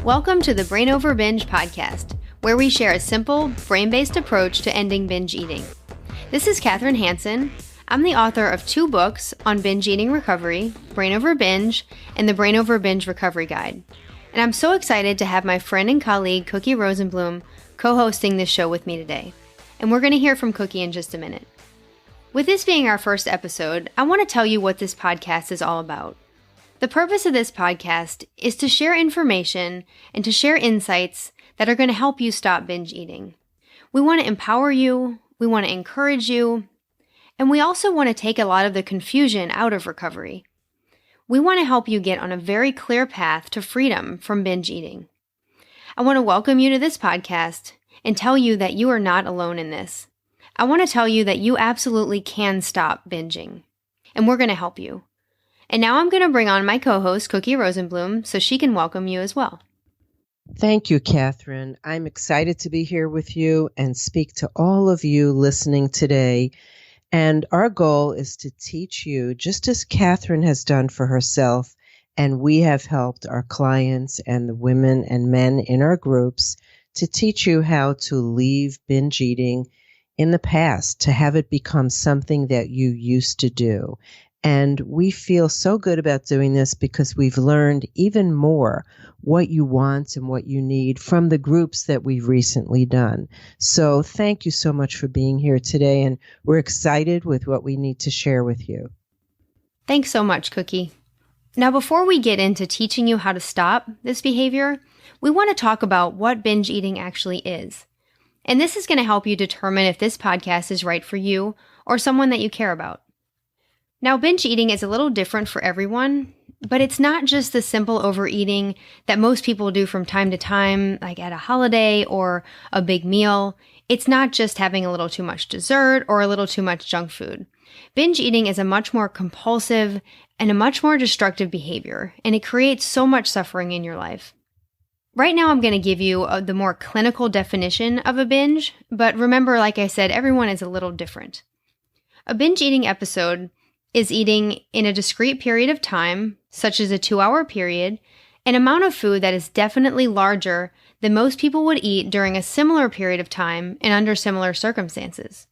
Welcome to the Brain Over Binge podcast, where we share a simple, brain-based approach to ending binge eating. This is Katherine Hansen. I'm the author of 2 books on binge eating recovery, Brain Over Binge, and the Brain Over Binge Recovery Guide. And I'm so excited to have my friend and colleague, Cookie Rosenblum, co-hosting this show with me today. And we're going to hear from Cookie in just a minute. With this being our first episode, I want to tell you what this podcast is all about. The purpose of this podcast is to share information and to share insights that are going to help you stop binge eating. We want to empower you, we want to encourage you, and we also want to take a lot of the confusion out of recovery. We want to help you get on a very clear path to freedom from binge eating. I want to welcome you to this podcast and tell you that you are not alone in this. I want to tell you that you absolutely can stop binging, and we're going to help you. And now I'm going to bring on my co-host, Cookie Rosenblum, so she can welcome you as well. Thank you, Katherine. I'm excited to be here with you and speak to all of you listening today. And our goal is to teach you, just as Katherine has done for herself, and we have helped our clients and the women and men in our groups to teach you how to leave binge eating in the past, to have it become something that you used to do. And we feel so good about doing this because we've learned even more what you want and what you need from the groups that we've recently done. So thank you so much for being here today, and we're excited with what we need to share with you. Thanks so much, Cookie. Now, before we get into teaching you how to stop this behavior, we want to talk about what binge eating actually is. And this is going to help you determine if this podcast is right for you or someone that you care about. Now, binge eating is a little different for everyone, but it's not just the simple overeating that most people do from time to time, like at a holiday or a big meal. It's not just having a little too much dessert or a little too much junk food. Binge eating is a much more compulsive and a much more destructive behavior, and it creates so much suffering in your life. Right now, I'm going to give you the more clinical definition of a binge, but remember, like I said, everyone is a little different. A binge eating episode is eating in a discrete period of time, such as a 2-hour period, an amount of food that is definitely larger than most people would eat during a similar period of time and under similar circumstances.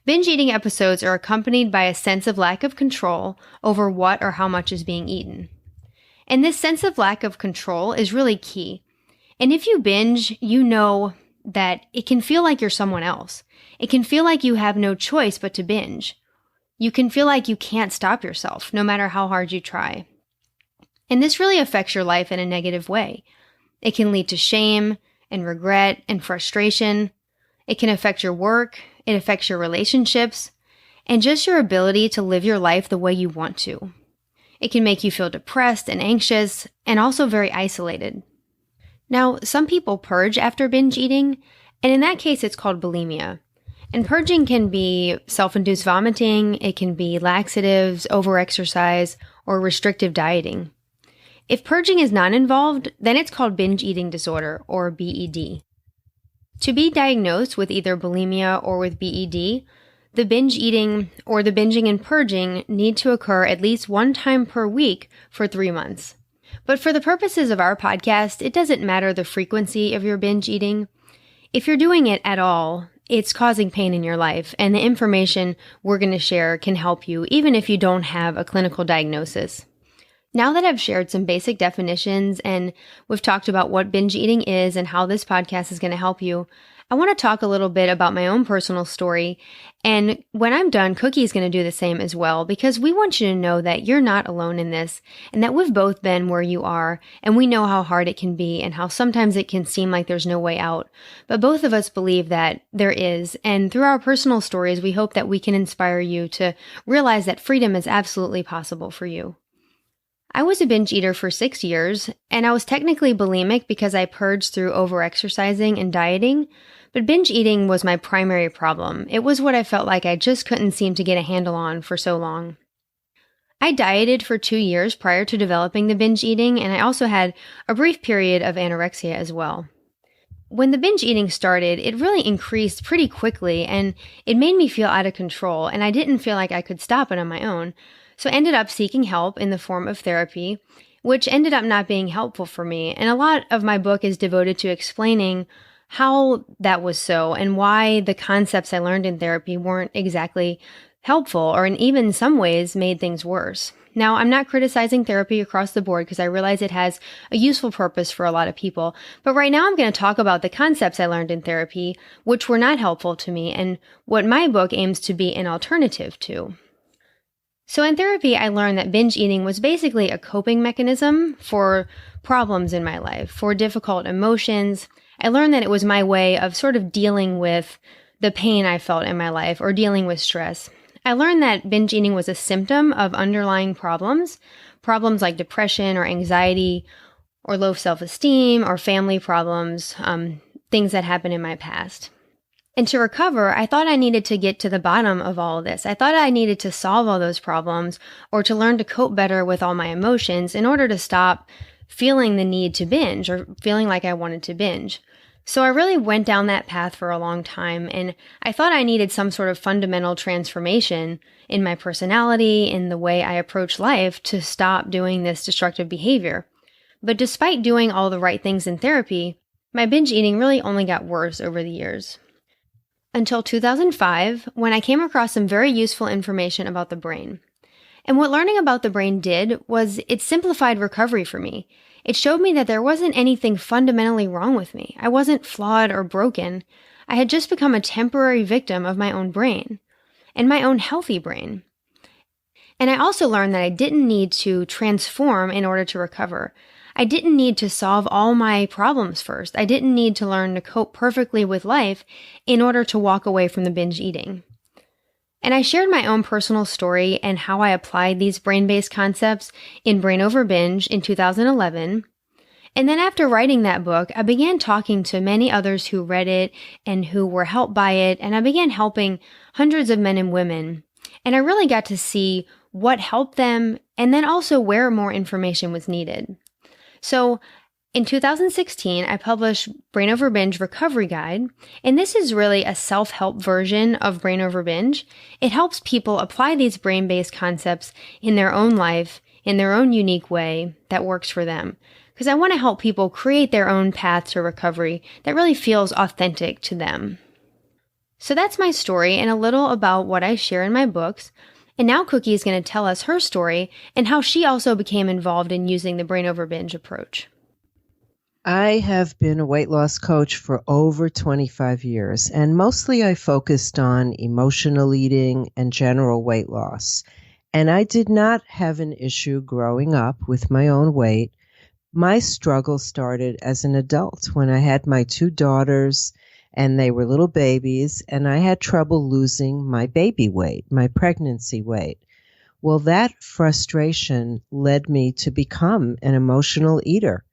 Binge eating episodes are accompanied by a sense of lack of control over what or how much is being eaten. And this sense of lack of control is really key. And if you binge, you know that it can feel like you're someone else. It can feel like you have no choice but to binge. You can feel like you can't stop yourself, no matter how hard you try. And this really affects your life in a negative way. It can lead to shame and regret and frustration. It can affect your work. It affects your relationships and just your ability to live your life the way you want to. It can make you feel depressed and anxious and also very isolated. Now, some people purge after binge eating, and in that case, it's called bulimia. And purging can be self-induced vomiting, it can be laxatives, overexercise, or restrictive dieting. If purging is not involved, then it's called binge eating disorder, or BED. To be diagnosed with either bulimia or with BED, the binge eating or the binging and purging need to occur at least 1 time per week for 3 months. But for the purposes of our podcast, it doesn't matter the frequency of your binge eating. If you're doing it at all, it's causing pain in your life, and the information we're going to share can help you even if you don't have a clinical diagnosis. Now that I've shared some basic definitions and we've talked about what binge eating is and how this podcast is going to help you, I want to talk a little bit about my own personal story. And when I'm done, Cookie is going to do the same as well, because we want you to know that you're not alone in this and that we've both been where you are, and we know how hard it can be and how sometimes it can seem like there's no way out. But both of us believe that there is, and through our personal stories, we hope that we can inspire you to realize that freedom is absolutely possible for you. I was a binge eater for 6 years, and I was technically bulimic because I purged through overexercising and dieting, but binge eating was my primary problem. It was what I felt like I just couldn't seem to get a handle on for so long. I dieted for 2 years prior to developing the binge eating, and I also had a brief period of anorexia as well. When the binge eating started, it really increased pretty quickly, and it made me feel out of control, and I didn't feel like I could stop it on my own. So I ended up seeking help in the form of therapy, which ended up not being helpful for me. And a lot of my book is devoted to explaining how that was so and why the concepts I learned in therapy weren't exactly helpful or in even some ways made things worse. Now, I'm not criticizing therapy across the board because I realize it has a useful purpose for a lot of people. But right now I'm going to talk about the concepts I learned in therapy, which were not helpful to me, and what my book aims to be an alternative to. So in therapy, I learned that binge eating was basically a coping mechanism for problems in my life, for difficult emotions. I learned that it was my way of sort of dealing with the pain I felt in my life or dealing with stress. I learned that binge eating was a symptom of underlying problems like depression or anxiety or low self-esteem or family problems, things that happened in my past. And to recover, I thought I needed to get to the bottom of all of this. I thought I needed to solve all those problems or to learn to cope better with all my emotions in order to stop feeling the need to binge or feeling like I wanted to binge. So I really went down that path for a long time, and I thought I needed some sort of fundamental transformation in my personality, in the way I approach life to stop doing this destructive behavior. But despite doing all the right things in therapy, my binge eating really only got worse over the years. Until 2005, when I came across some very useful information about the brain. And what learning about the brain did was it simplified recovery for me. It showed me that there wasn't anything fundamentally wrong with me. I wasn't flawed or broken. I had just become a temporary victim of my own brain, and my own healthy brain. And I also learned that I didn't need to transform in order to recover. I didn't need to solve all my problems first. I didn't need to learn to cope perfectly with life in order to walk away from the binge eating. And I shared my own personal story and how I applied these brain-based concepts in Brain Over Binge in 2011. And then after writing that book, I began talking to many others who read it and who were helped by it, and I began helping hundreds of men and women. And I really got to see what helped them and then also where more information was needed. So in 2016, I published Brain Over Binge Recovery Guide, and this is really a self-help version of Brain Over Binge. It helps people apply these brain-based concepts in their own life, in their own unique way that works for them. Because I want to help people create their own path to recovery that really feels authentic to them. So that's my story and a little about what I share in my books. And now Cookie is going to tell us her story and how she also became involved in using the Brain Over Binge approach. I have been a weight loss coach for over 25 years, and mostly I focused on emotional eating and general weight loss. And I did not have an issue growing up with my own weight. My struggle started as an adult when I had my two daughters and they were little babies, and I had trouble losing my baby weight, my pregnancy weight. Well, that frustration led me to become an emotional eater.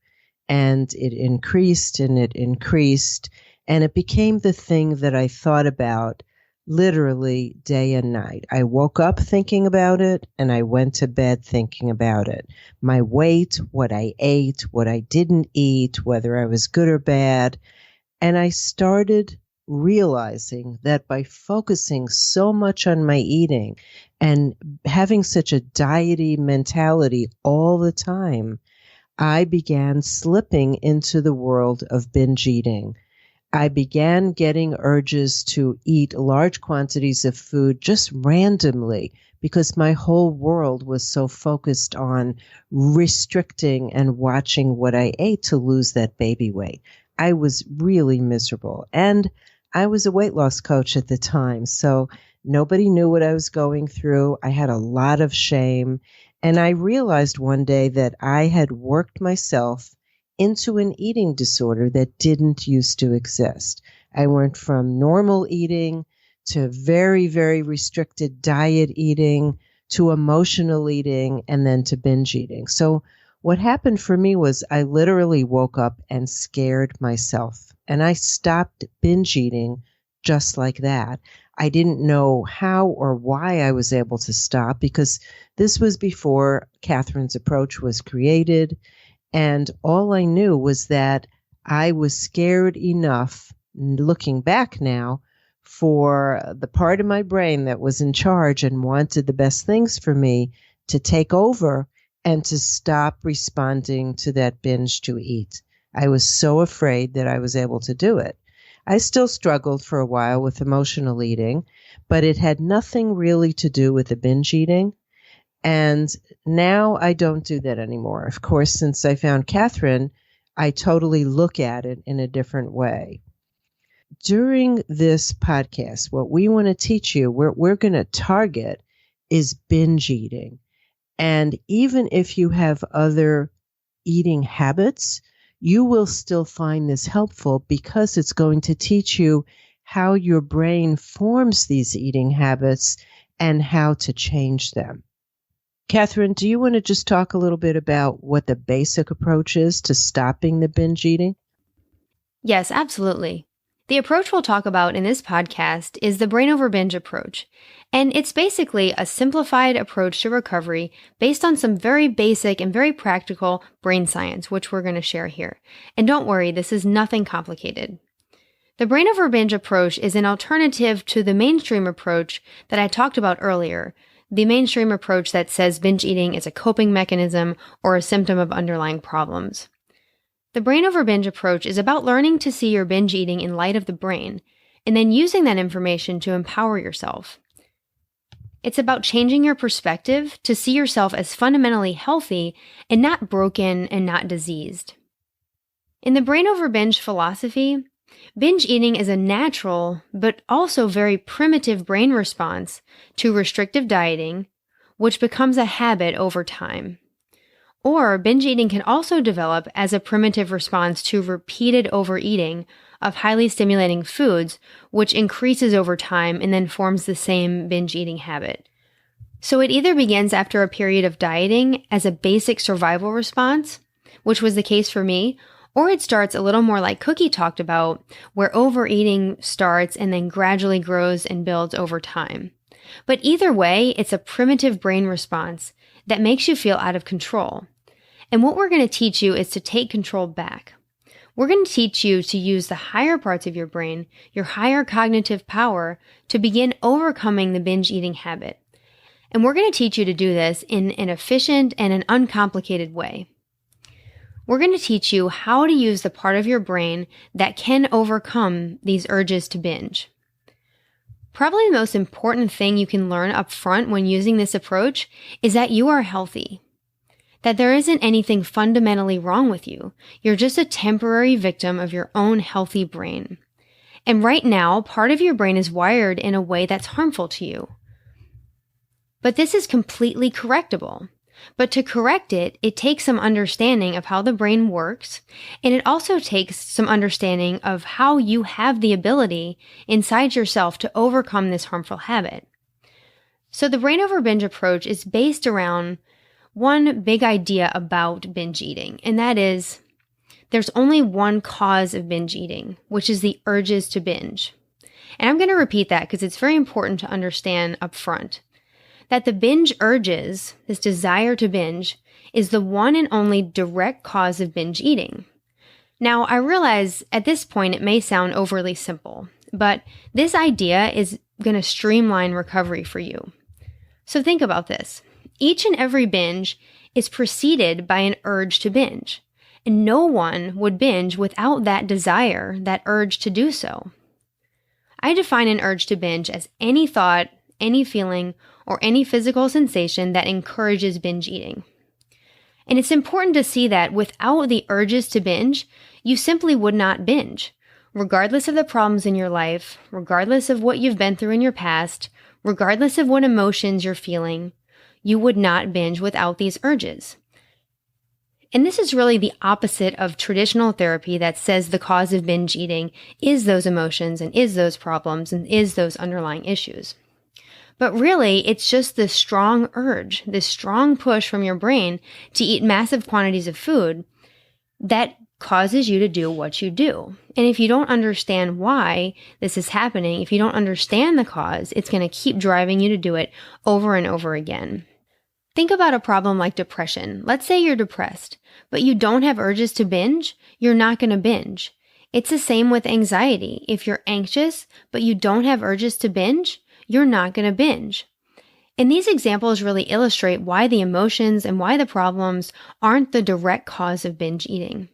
And it increased and it increased, and it became the thing that I thought about literally day and night. I woke up thinking about it, and I went to bed thinking about it. My weight, what I ate, what I didn't eat, whether I was good or bad. And I started realizing that by focusing so much on my eating and having such a diety mentality all the time, I began slipping into the world of binge eating. I began getting urges to eat large quantities of food just randomly because my whole world was so focused on restricting and watching what I ate to lose that baby weight. I was really miserable. And I was a weight loss coach at the time, so nobody knew what I was going through. I had a lot of shame. And I realized one day that I had worked myself into an eating disorder that didn't used to exist. I went from normal eating to very, very restricted diet eating to emotional eating and then to binge eating. So what happened for me was I literally woke up and scared myself, and I stopped binge eating just like that. I didn't know how or why I was able to stop because this was before Catherine's approach was created. And all I knew was that I was scared enough, looking back now, for the part of my brain that was in charge and wanted the best things for me to take over and to stop responding to that binge to eat. I was so afraid that I was able to do it. I still struggled for a while with emotional eating, but it had nothing really to do with the binge eating. And now I don't do that anymore. Of course, since I found Catherine, I totally look at it in a different way. During this podcast, what we want to teach you, we're going to target is binge eating. And even if you have other eating habits, you will still find this helpful because it's going to teach you how your brain forms these eating habits and how to change them. Catherine, do you want to just talk a little bit about what the basic approach is to stopping the binge eating? Yes, absolutely. The approach we'll talk about in this podcast is the Brain Over Binge Approach, and it's basically a simplified approach to recovery based on some very basic and very practical brain science, which we're going to share here. And don't worry, this is nothing complicated. The Brain Over Binge Approach is an alternative to the mainstream approach that I talked about earlier, the mainstream approach that says binge eating is a coping mechanism or a symptom of underlying problems. The Brain Over Binge approach is about learning to see your binge eating in light of the brain, and then using that information to empower yourself. It's about changing your perspective to see yourself as fundamentally healthy and not broken and not diseased. In the Brain Over Binge philosophy, binge eating is a natural but also very primitive brain response to restrictive dieting, which becomes a habit over time. Or binge eating can also develop as a primitive response to repeated overeating of highly stimulating foods, which increases over time and then forms the same binge eating habit. So it either begins after a period of dieting as a basic survival response, which was the case for me, or it starts a little more like Cookie talked about, where overeating starts and then gradually grows and builds over time. But either way, it's a primitive brain response that makes you feel out of control. And what we're going to teach you is to take control back. We're going to teach you to use the higher parts of your brain, your higher cognitive power, to begin overcoming the binge eating habit. And we're going to teach you to do this in an efficient and an uncomplicated way. We're going to teach you how to use the part of your brain that can overcome these urges to binge. Probably the most important thing you can learn up front when using this approach is that you are healthy, that there isn't anything fundamentally wrong with you. You're just a temporary victim of your own healthy brain. And right now, part of your brain is wired in a way that's harmful to you. But this is completely correctable. But to correct it, it takes some understanding of how the brain works, and it also takes some understanding of how you have the ability inside yourself to overcome this harmful habit. So the Brain Over Binge approach is based around one big idea about binge eating, and that is there's only one cause of binge eating, which is the urges to binge. And I'm going to repeat that because it's very important to understand up front. That the binge urges, this desire to binge, is the one and only direct cause of binge eating. Now, I realize at this point it may sound overly simple, but this idea is going to streamline recovery for you. So think about this. Each and every binge is preceded by an urge to binge, and no one would binge without that desire, that urge to do so. I define an urge to binge as any thought, any feeling, or any physical sensation that encourages binge eating. And it's important to see that without the urges to binge, you simply would not binge. Regardless of the problems in your life, regardless of what you've been through in your past, regardless of what emotions you're feeling, you would not binge without these urges. And this is really the opposite of traditional therapy that says the cause of binge eating is those emotions and is those problems and is those underlying issues. But really, it's just this strong urge, this strong push from your brain to eat massive quantities of food that causes you to do what you do. And if you don't understand why this is happening, if you don't understand the cause, it's going to keep driving you to do it over and over again. Think about a problem like depression. Let's say you're depressed, but you don't have urges to binge, you're not going to binge. It's the same with anxiety. If you're anxious, but you don't have urges to binge, you're not going to binge. And these examples really illustrate why the emotions and why the problems aren't the direct cause of binge eating.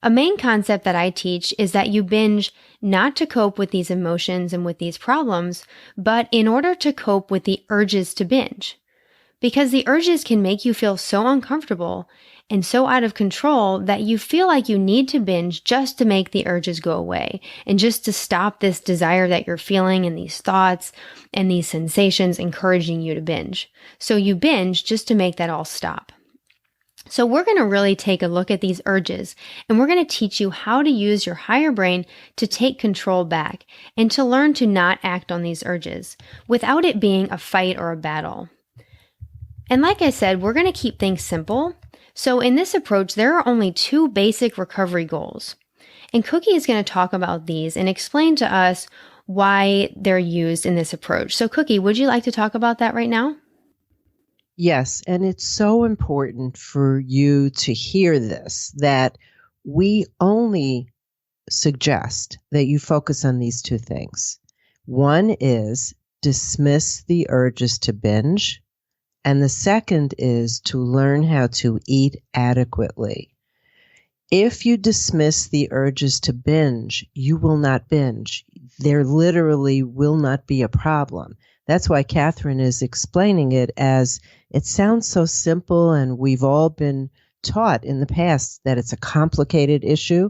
A main concept that I teach is that you binge not to cope with these emotions and with these problems, but in order to cope with the urges to binge. Because the urges can make you feel so uncomfortable and so out of control that you feel like you need to binge just to make the urges go away and just to stop this desire that you're feeling and these thoughts and these sensations encouraging you to binge. So you binge just to make that all stop. So we're going to really take a look at these urges, and we're going to teach you how to use your higher brain to take control back and to learn to not act on these urges without it being a fight or a battle. And like I said, we're going to keep things simple. So in this approach, there are only 2 basic recovery goals. And Cookie is going to talk about these and explain to us why they're used in this approach. So Cookie, would you like to talk about that right now? Yes, and it's so important for you to hear this, that we only suggest that you focus on these 2 things. One is dismiss the urges to binge, and the second is to learn how to eat adequately. If you dismiss the urges to binge, you will not binge. There literally will not be a problem. That's why Catherine is explaining it as it sounds so simple, and we've all been taught in the past that it's a complicated issue,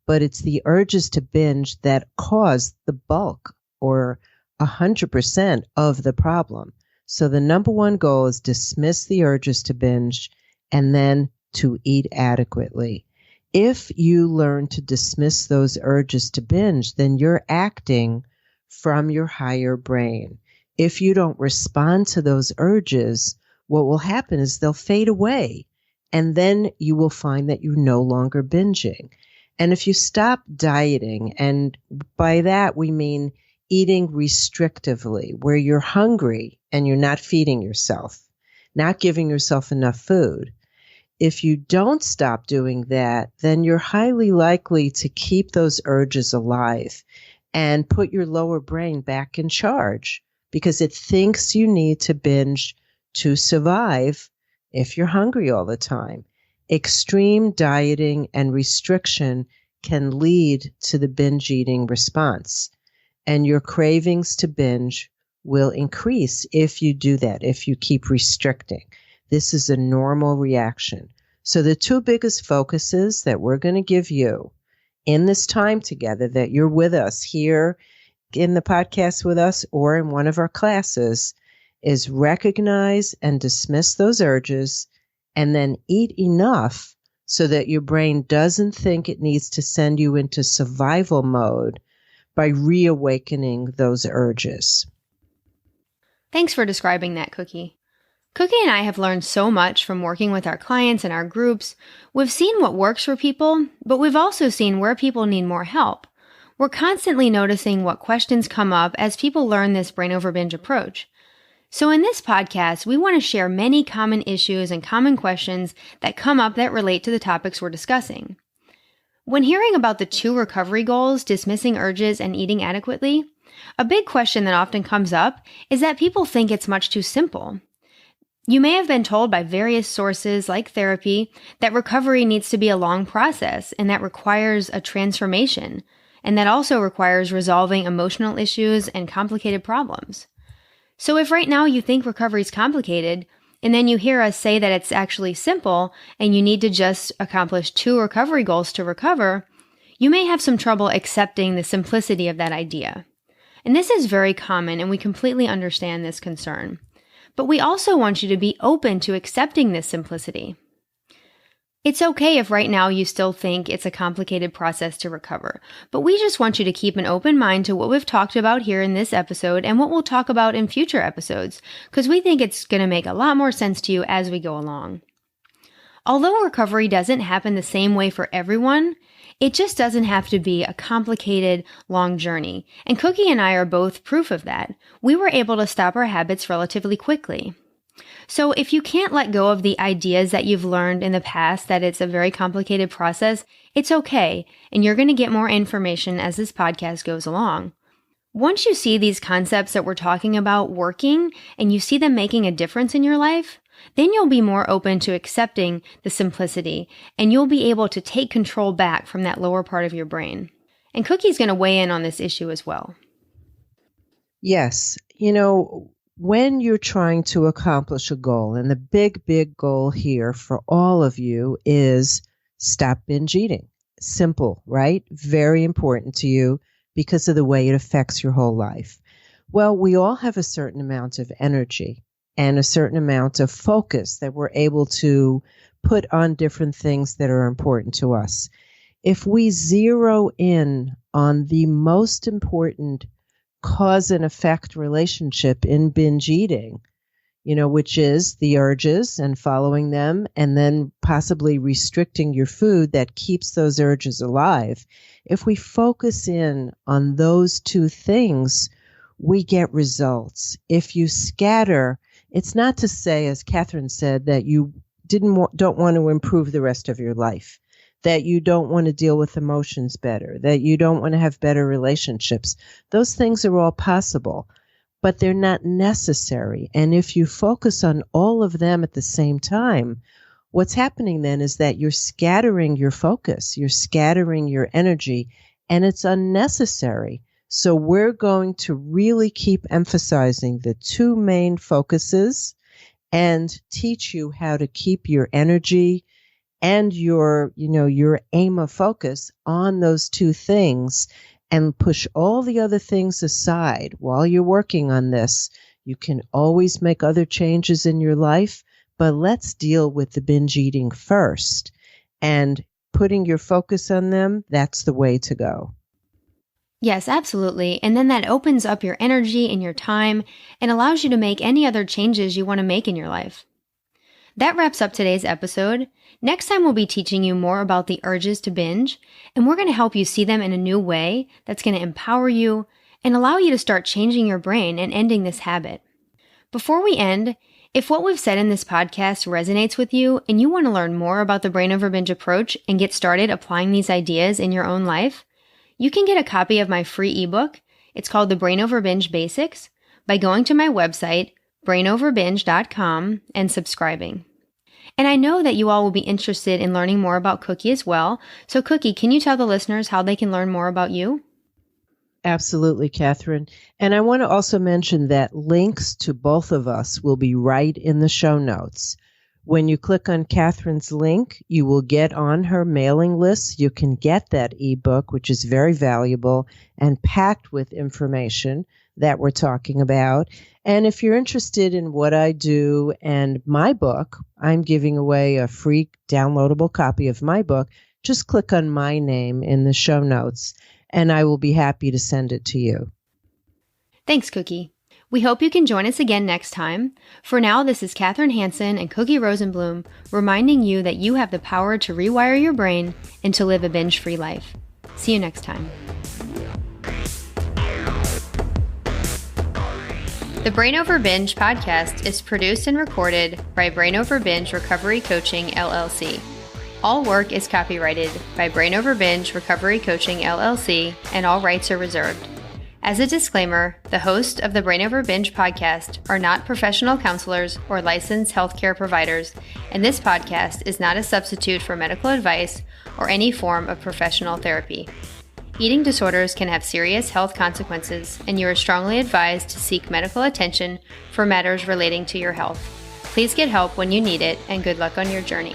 but it's the urges to binge that cause the bulk or 100% of the problem. So the number 1 goal is dismiss the urges to binge and then to eat adequately. If you learn to dismiss those urges to binge, then you're acting from your higher brain. If you don't respond to those urges, what will happen is they'll fade away, and then you will find that you're no longer binging. And if you stop dieting, and by that we mean eating restrictively, where you're hungry and you're not feeding yourself, not giving yourself enough food. If you don't stop doing that, then you're highly likely to keep those urges alive and put your lower brain back in charge because it thinks you need to binge to survive if you're hungry all the time. Extreme dieting and restriction can lead to the binge eating response, and your cravings to binge will increase if you do that, if you keep restricting. This is a normal reaction. So the 2 biggest focuses that we're going to give you in this time together, that you're with us here in the podcast with us or in one of our classes, is recognize and dismiss those urges and then eat enough so that your brain doesn't think it needs to send you into survival mode by reawakening those urges. Thanks for describing that, Cookie. Cookie and I have learned so much from working with our clients and our groups. We've seen what works for people, but we've also seen where people need more help. We're constantly noticing what questions come up as people learn this brain over binge approach. So in this podcast, we want to share many common issues and common questions that come up that relate to the topics we're discussing. When hearing about the 2 recovery goals, dismissing urges and eating adequately, a big question that often comes up is that people think it's much too simple. You may have been told by various sources like therapy that recovery needs to be a long process and that requires a transformation, and that also requires resolving emotional issues and complicated problems. So if right now you think recovery is complicated, and then you hear us say that it's actually simple and you need to just accomplish 2 recovery goals to recover, you may have some trouble accepting the simplicity of that idea. And this is very common, and we completely understand this concern. But we also want you to be open to accepting this simplicity. It's okay if right now you still think it's a complicated process to recover, but we just want you to keep an open mind to what we've talked about here in this episode and what we'll talk about in future episodes, because we think it's going to make a lot more sense to you as we go along. Although recovery doesn't happen the same way for everyone, it just doesn't have to be a complicated, long journey. And Cookie and I are both proof of that. We were able to stop our habits relatively quickly. So if you can't let go of the ideas that you've learned in the past that it's a very complicated process, it's okay, and you're going to get more information as this podcast goes along. Once you see these concepts that we're talking about working and you see them making a difference in your life, then you'll be more open to accepting the simplicity and you'll be able to take control back from that lower part of your brain. And Cookie's going to weigh in on this issue as well. Yes. When you're trying to accomplish a goal, and the big goal here for all of you is stop binge eating. Simple, right? Very important to you because of the way it affects your whole life. Well, we all have a certain amount of energy and a certain amount of focus that we're able to put on different things that are important to us. If we zero in on the most important cause and effect relationship in binge eating, which is the urges and following them and then possibly restricting your food that keeps those urges alive. If we focus in on those two things, we get results. If you scatter, it's not to say, as Catherine said, that you don't want to improve the rest of your life, that you don't want to deal with emotions better, that you don't want to have better relationships. Those things are all possible, but they're not necessary. And if you focus on all of them at the same time, what's happening then is that you're scattering your focus, you're scattering your energy, and it's unnecessary. So we're going to really keep emphasizing the two main focuses and teach you how to keep your energy and your aim of focus on those two things and push all the other things aside while you're working on this. You can always make other changes in your life, but let's deal with the binge eating first. And putting your focus on them, that's the way to go. Yes, absolutely. And then that opens up your energy and your time and allows you to make any other changes you want to make in your life. That wraps up today's episode. Next time we'll be teaching you more about the urges to binge, and we're going to help you see them in a new way that's going to empower you and allow you to start changing your brain and ending this habit. Before we end, if what we've said in this podcast resonates with you and you want to learn more about the Brain Over Binge approach and get started applying these ideas in your own life, you can get a copy of my free ebook. It's called The Brain Over Binge Basics by going to my website, brainoverbinge.com, and subscribing. And I know that you all will be interested in learning more about Cookie as well. So Cookie, can you tell the listeners how they can learn more about you? Absolutely, Catherine. And I want to also mention that links to both of us will be right in the show notes. When you click on Catherine's link, you will get on her mailing list. You can get that ebook, which is very valuable and packed with information that we're talking about. And if you're interested in what I do and my book, I'm giving away a free downloadable copy of my book. Just click on my name in the show notes, and I will be happy to send it to you. Thanks, Cookie. We hope you can join us again next time. For now, this is Catherine Hansen and Cookie Rosenblum reminding you that you have the power to rewire your brain and to live a binge-free life. See you next time. The Brain Over Binge podcast is produced and recorded by Brain Over Binge Recovery Coaching, LLC. All work is copyrighted by Brain Over Binge Recovery Coaching, LLC, and all rights are reserved. As a disclaimer, the hosts of the Brain Over Binge podcast are not professional counselors or licensed healthcare providers, and this podcast is not a substitute for medical advice or any form of professional therapy. Eating disorders can have serious health consequences, and you are strongly advised to seek medical attention for matters relating to your health. Please get help when you need it, and good luck on your journey.